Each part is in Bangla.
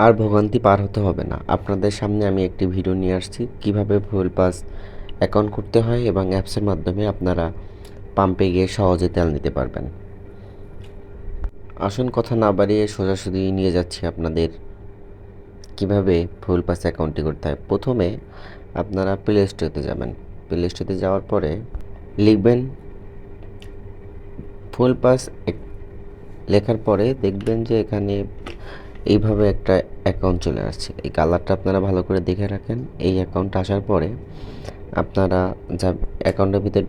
আর ভোগান্তি পার হতে হবে না। আপনাদের সামনে আমি একটি ভিডিও নিয়ে আসছি কীভাবে ফুয়েল পাস অ্যাকাউন্ট করতে হয় এবং অ্যাপসের মাধ্যমে আপনারা পাম্পে গিয়ে সহজে তেল নিতে পারবেন। আসুন কথা না বাড়িয়ে সোজাসুজি নিয়ে যাচ্ছি আপনাদের কিভাবে ফুয়েল পাস অ্যাকাউন্টটি করতে হয়। প্রথমে আপনারা প্লে স্টোরে যাবেন। প্লে স্টোরে যাওয়ার পরে লিখবেন ফুয়েল পাস লেখার পরে দেখবেন যে এখানে এইভাবে একটা অ্যাকাউন্ট চলে আসছে। এই কালারটা আপনারা ভালো করে দেখে রাখেন। এই অ্যাকাউন্ট আসার পরে আপনারা যা অ্যাকাউন্টের ভিতরে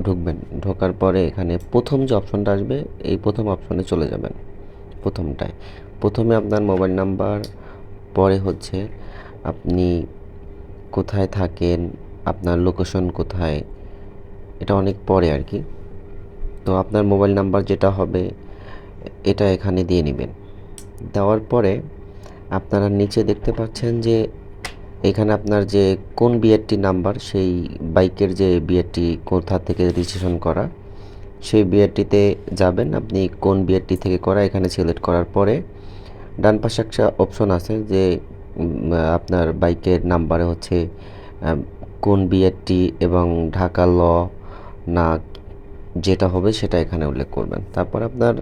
ঢুকবেন। ঢোকার পরে এখানে প্রথম যে অপশনটা আসবে এই প্রথম অপশনে চলে যাবেন। প্রথমটায় প্রথমে আপনার মোবাইল নাম্বার, পরে হচ্ছে আপনি কোথায় থাকেন, আপনার লোকেশন কোথায়, এটা অনেক পরে আর কি। তো আপনার মোবাইল নাম্বার যেটা হবে এটা এখানে দিয়ে নেবেন। দেওয়ার পরে আপনারা নিচে দেখতে পাচ্ছেন যে এখানে আপনার যে কোন বিআরটি নাম্বার, সেই বাইকের যে বিআরটি কোথা থেকে রেজিস্ট্রেশন করা, সেই বিআরটিতে যাবেন। আপনি কোন বিআরটি থেকে করা এখানে সিলেক্ট করার পরে ডান পাশে একটা অপশন আছে যে আপনার বাইকের নাম্বারে হচ্ছে কোন বিআরটি এবং ঢাকা ল না যেটা হবে সেটা এখানে উল্লেখ করবেন। তারপর আপনার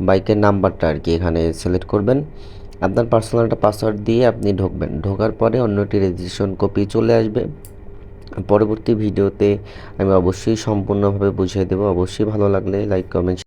বাইকের নাম্বারটা আর কি এখানে সিলেক্ট করবেন। আপনার পার্সোনাল একটা পাসওয়ার্ড দিয়ে আপনি ঢুকবেন। ঢোকার পরে অন্য একটি রেজিস্ট্রেশন কপি চলে আসবে। পরবর্তী ভিডিওতে আমি অবশ্যই সম্পূর্ণভাবে বুঝিয়ে দেবো। অবশ্যই ভালো লাগলে লাইক, কমেন্ট